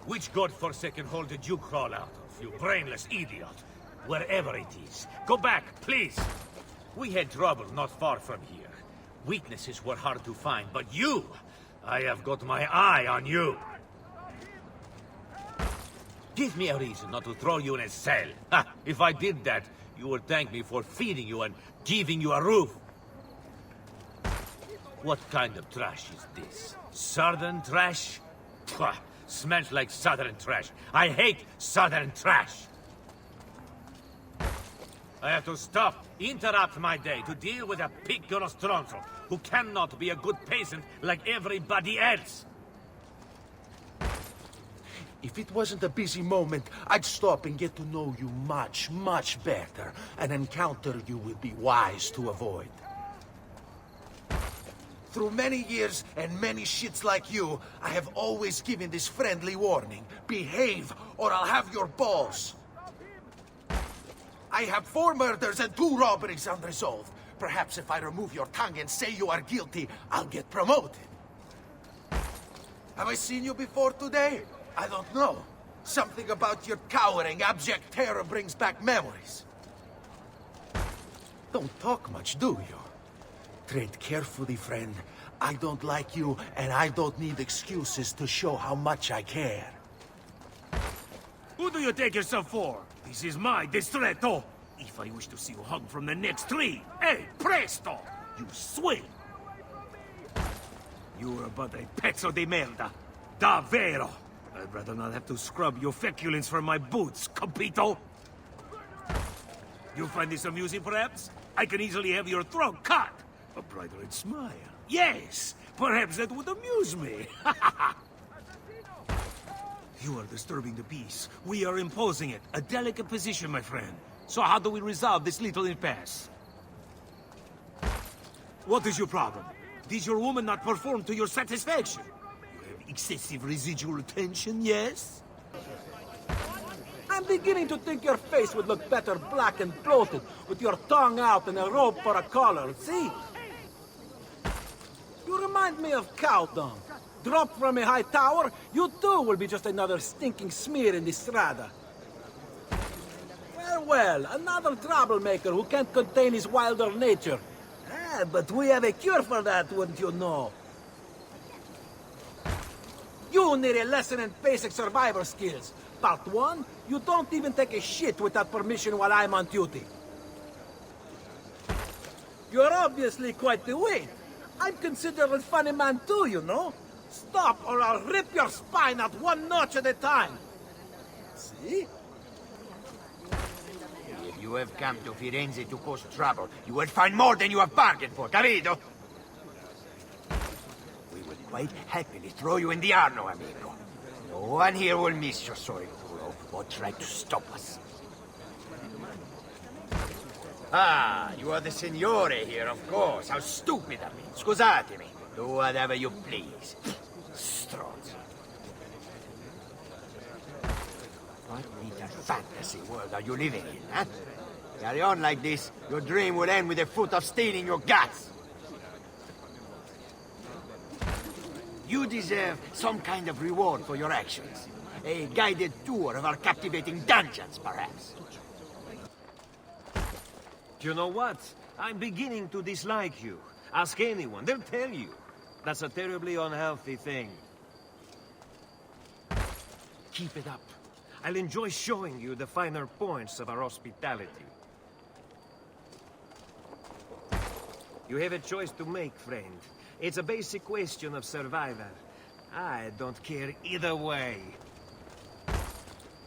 Which godforsaken hole did you crawl out of, you brainless idiot? Wherever it is. Go back, please! We had trouble not far from here. Weaknesses were hard to find, but you! I have got my eye on you! Give me a reason not to throw you in a cell. Ha! If I did that, you would thank me for feeding you and giving you a roof. What kind of trash is this? Southern trash? Pwah! Smells like southern trash. I hate southern trash! I have to stop, interrupt my day to deal with a piccolo stronzo who cannot be a good peasant like everybody else. If it wasn't a busy moment, I'd stop and get to know you much, much better. An encounter you would be wise to avoid. Through many years and many shits like you, I have always given this friendly warning. Behave, or I'll have your balls. I have 4 murders and 2 robberies unresolved. Perhaps if I remove your tongue and say you are guilty, I'll get promoted. Have I seen you before today? I don't know. Something about your cowering, abject terror brings back memories. Don't talk much, do you? Tread carefully, friend. I don't like you, and I don't need excuses to show how much I care. Who do you take yourself for? This is my distretto. If I wish to see you hung from the next tree, hey, presto! You swing! You are but a pezzo di merda. Davvero! I'd rather not have to scrub your feculence from my boots, capito? You find this amusing, perhaps? I can easily have your throat cut. A brighter smile. Yes! Perhaps that would amuse me. You are disturbing the peace. We are imposing it. A delicate position, my friend. So how do we resolve this little impasse? What is your problem? Did your woman not perform to your satisfaction? You have excessive residual tension, yes? I'm beginning to think your face would look better black and bloated, with your tongue out and a robe for a collar, see? You remind me of cow dung. Dropped from a high tower, you too will be just another stinking smear in the strada. Well, well, another troublemaker who can't contain his wilder nature. Ah, but we have a cure for that, wouldn't you know? You need a lesson in basic survival skills. Part 1, you don't even take a shit without permission while I'm on duty. You're obviously quite the wit. I'm considered a funny man too, you know? Stop or I'll rip your spine out 1 notch at a time. See? If you have come to Firenze to cause trouble, you will find more than you have bargained for, capito? We will quite happily throw you in the Arno, amigo. No one here will miss your sorry culo or try to stop us. Ah, you are the signore here, of course. How stupid of me. Scusatemi. Do whatever you please. Stronzo. What little fantasy world are you living in, huh? Carry on like this, your dream will end with a foot of steel in your guts. You deserve some kind of reward for your actions. A guided tour of our captivating dungeons, perhaps. Do you know what? I'm beginning to dislike you. Ask anyone, they'll tell you. That's a terribly unhealthy thing. Keep it up. I'll enjoy showing you the finer points of our hospitality. You have a choice to make, friend. It's a basic question of survival. I don't care either way.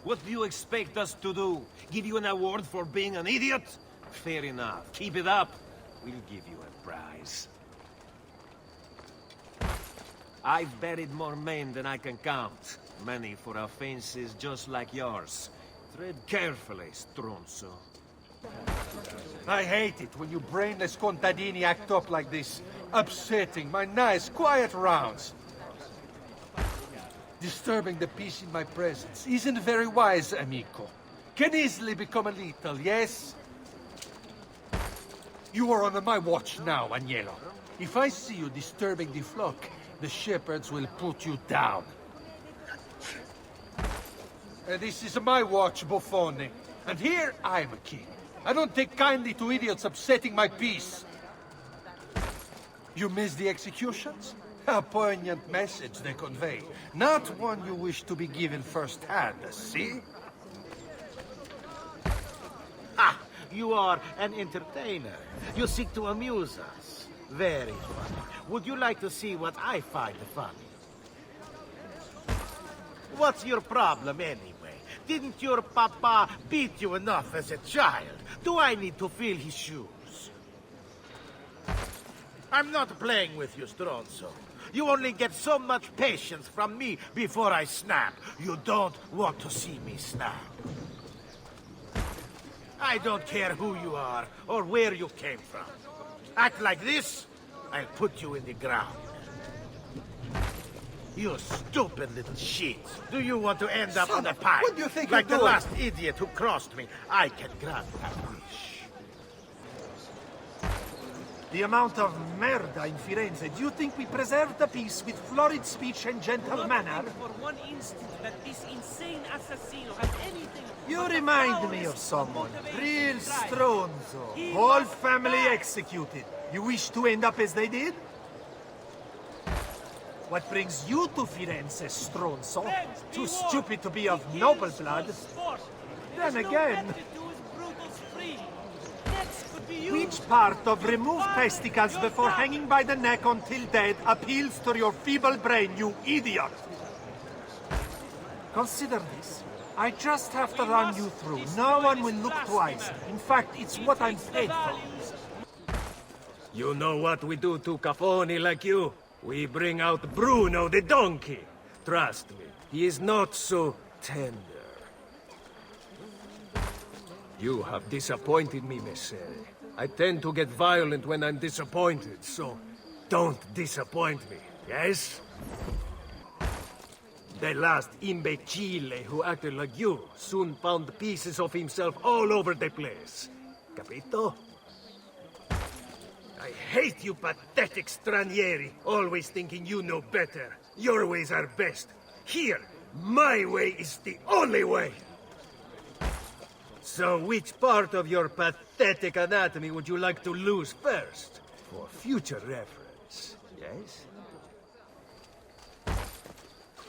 What do you expect us to do? Give you an award for being an idiot? Fair enough. Keep it up. We'll give you a prize. I've buried more men than I can count. Many for offenses just like yours. Tread carefully, Stronzo. I hate it when you brainless contadini act up like this. Upsetting my nice, quiet rounds. Disturbing the peace in my presence isn't very wise, amico. Can easily become a lethal, yes? You are on my watch now, Agnello. If I see you disturbing the flock, the shepherds will put you down. This is my watch, Buffoni. And here I'm a king. I don't take kindly to idiots upsetting my peace. You miss the executions? A poignant message they convey. Not one you wish to be given firsthand, see? Ah, you are an entertainer. You seek to amuse us. Very funny. Would you like to see what I find funny? What's your problem anyway? Didn't your papa beat you enough as a child? Do I need to fill his shoes? I'm not playing with you, Stronzo. You only get so much patience from me before I snap. You don't want to see me snap. I don't care who you are or where you came from. Act like this, I'll put you in the ground. You stupid little shit. Do you want to end up on a pipe? what do you think like you're the doing? last idiot who crossed me? I can grant that wish. The amount of merda in Firenze. Do you think we preserve the peace with florid speech and gentle manner? For one instant that this insane assassino has anything. You but the remind me foulest of someone. motivation Real to try. stronzo. He Whole was family bad. executed. You wish to end up as they did? What brings you to Firenze, stronzo? Friends, Too be stupid to be warned. of He noble kills blood. for sport. Then There's again- no method to his brutal spree. Next could be you. Which part of remove Fine. testicles You're before done. hanging by the neck until dead appeals to your feeble brain, you idiot? Consider this. I just have to We run must you through. destroy No one this will look blasphemer. twice. In fact, it's He what I'm takes the paid for. values. You know what we do to Cafoni like you? We bring out Bruno the donkey. Trust me, he is not so tender. You have disappointed me, Messer. I tend to get violent when I'm disappointed, so don't disappoint me, yes? The last imbecile who acted like you soon found pieces of himself all over the place. Capito? I hate you pathetic stranieri, always thinking you know better. Your ways are best. Here, my way is the only way. So which part of your pathetic anatomy would you like to lose first? For future reference, yes?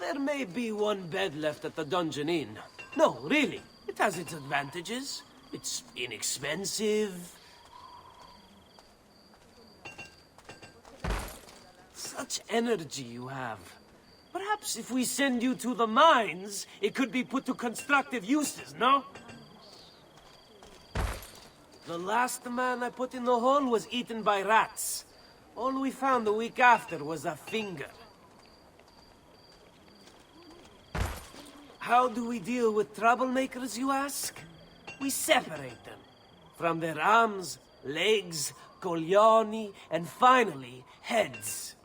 There may be one bed left at the Dungeon Inn. No, really. It has its advantages. It's inexpensive. Such energy you have. Perhaps if we send you to the mines, it could be put to constructive uses, no? The last man I put in the hole was eaten by rats. All we found the week after was a finger. How do we deal with troublemakers, you ask? We separate them. From their arms, legs, coglioni, and finally, heads.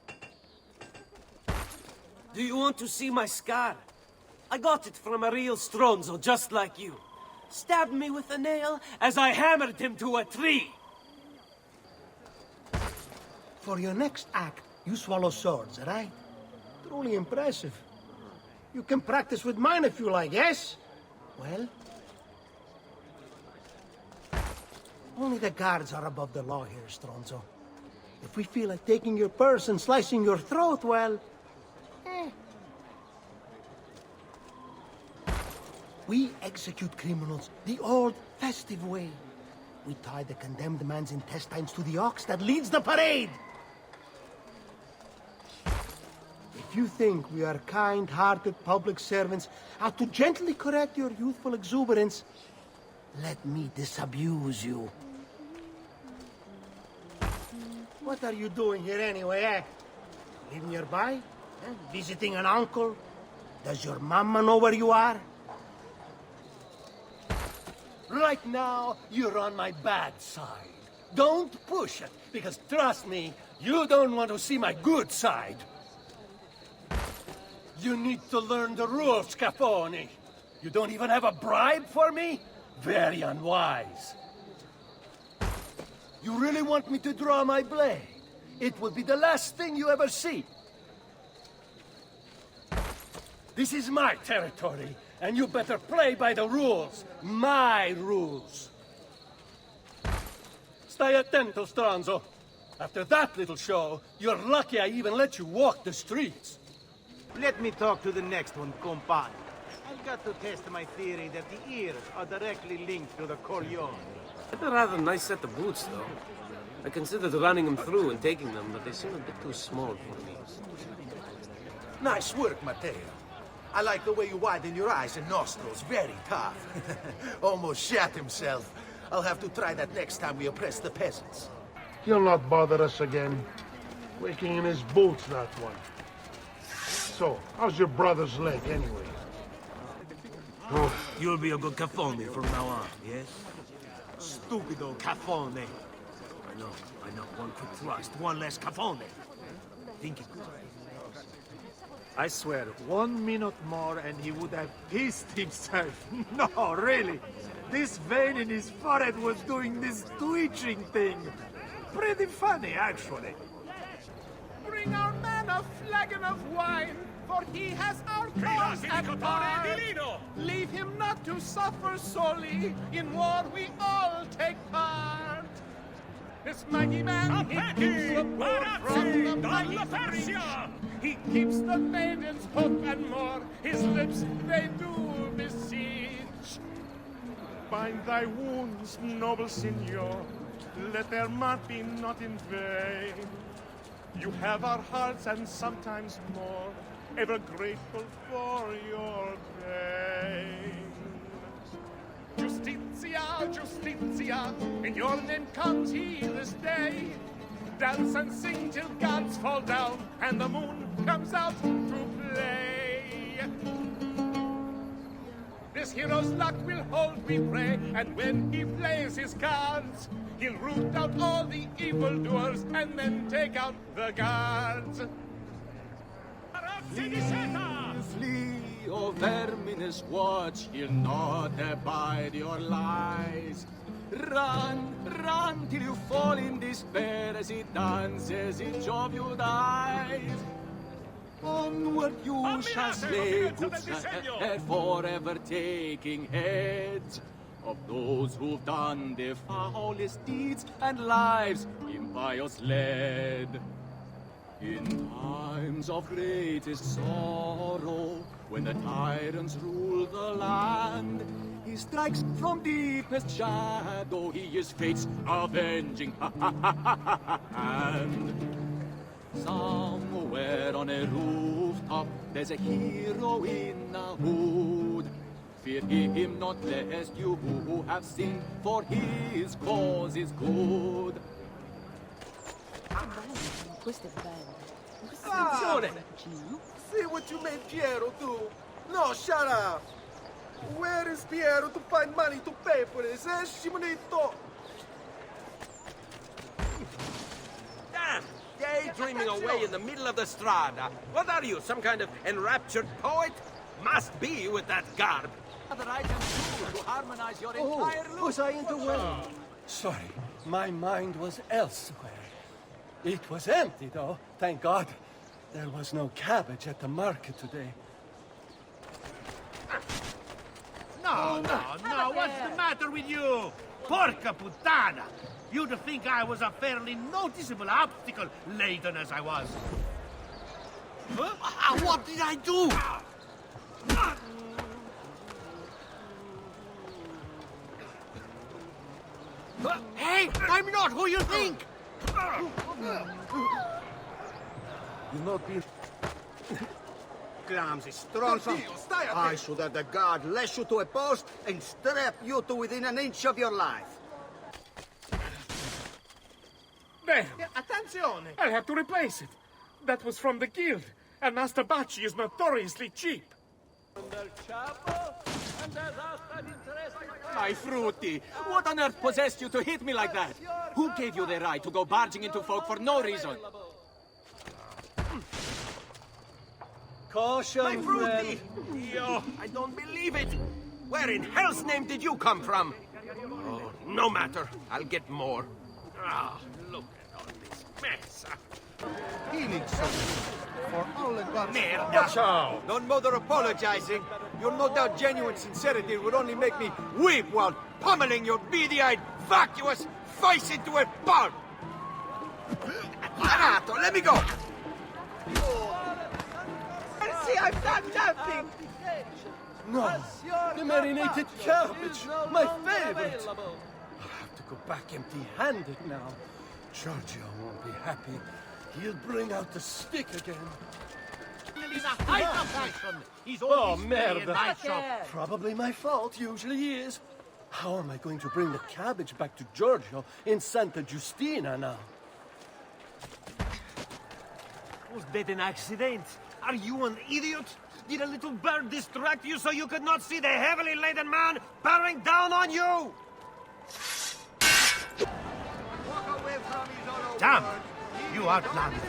Do you want to see my scar? I got it from a real Stronzo, just like you. Stabbed me with a nail as I hammered him to a tree. For your next act, you swallow swords, right? Truly impressive. You can practice with mine if you like, yes? Well? Only the guards are above the law here, Stronzo. If we feel like taking your purse and slicing your throat, well... We execute criminals the old, festive way. We tie the condemned man's intestines to the ox that leads the parade! If you think we are kind-hearted public servants out to gently correct your youthful exuberance, let me disabuse you. What are you doing here anyway, eh? Live nearby? Eh? Visiting an uncle? Does your mama know where you are? Right now, you're on my bad side. Don't push it, because trust me, you don't want to see my good side. You need to learn the rules, Cafoni. You don't even have a bribe for me? Very unwise. You really want me to draw my blade? It will be the last thing you ever see. This is my territory, And you better play by the rules. My rules. Stai attento, Stronzo. After that little show, you're lucky I even let you walk the streets. Let me talk to the next one, compadre. I've got to test my theory that the ears are directly linked to the coglione. They're a rather nice set of boots, though. I considered running them through and taking them, but they seem a bit too small for me. Nice work, Matteo. I like the way you widen your eyes and nostrils. Very tough. Almost shat himself. I'll have to try that next time we oppress the peasants. He'll not bother us again. Waking in his boots, that one. So, how's your brother's leg, anyway? You'll be a good cafone from now on, yes? Stupido cafone. I know. One quick thrust, one less cafone. Think it good. I swear, 1 minute more and he would have pissed himself. No, really. This vein in his forehead was doing this twitching thing. Pretty funny, actually. Bring our man a flagon of wine, for he has our cause at heart. Leave him not to suffer sorely. In war we all take part. This mighty man, he keeps the poor from the mighty rich. He keeps the maidens hope and more. His lips they do beseech. Bind thy wounds, noble signor. Let their mark be not in vain. You have our hearts and sometimes more, ever grateful for your pain. Justitia, Justitia, in your name comes he this day. Dance and sing till gods fall down and the moon comes out to play. This hero's luck will hold, we pray, and when he plays his cards, he'll root out all the evildoers and then take out the guards. Flee, O verminous watch, he'll not abide your lies. Run, run till you fall in despair as he dances in Jovial eyes. Onward you shall slay, good sir, forever taking heads of those who've done the foulest deeds and lives impious led. In times of greatest sorrow, when the tyrants rule the land, he strikes from deepest shadow, he is fate's avenging hand. Somewhere on a rooftop, there's a hero in a hood. Fear him not, lest you who have sinned, for his cause is good. Questo è bello. See what you made Piero do? No, shut up! Where is Piero to find money to pay for this, eh, Simonito? Damn! Daydreaming away in the middle of the strada. What are you, some kind of enraptured poet? Must be with that garb. Other items too, to harmonize your entire look. Was I in the way? Sorry, my mind was elsewhere. It was empty, though, thank God. There was no cabbage at the market today. No, what's the matter with you? Porca puttana! You'd think I was a fairly noticeable obstacle, laden as I was. Huh? What did I do? Hey, I'm not who you think! You'll not be... Clumsy stronzo. I should have the guard lash you to a post and strap you to within an inch of your life. There! Attenzione! I have to replace it. That was from the guild, and Master Bacci is notoriously cheap. My fruity, what on earth possessed you to hit me like that? Who gave you the right to go barging into folk for no reason? Caution, My fruity! Yo, I don't believe it! Where in hell's name did you come from? Oh, no matter. I'll get more. Ah, look at all this mess. Healing something for all the gods. Merda! Don't bother apologizing. Your no doubt genuine sincerity would only make me weep while pummeling your beady-eyed, vacuous face into a pulp! Renato, let me go! See, I've done nothing! No, the marinated cabbage, my favorite. I'll have to go back empty-handed now. Giorgio won't be happy. He'll bring out the stick again. Oh, merda. Probably my fault, usually is. How am I going to bring the cabbage back to Giorgio in Santa Giustina now? Was that an accident? Are you an idiot? Did a little bird distract you so you could not see the heavily laden man bearing down on you? Damn! You outlanders,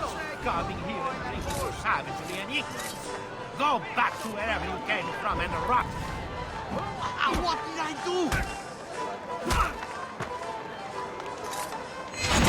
coming here and drinking so savagely and ignorant. Go back to wherever you came from and rot. What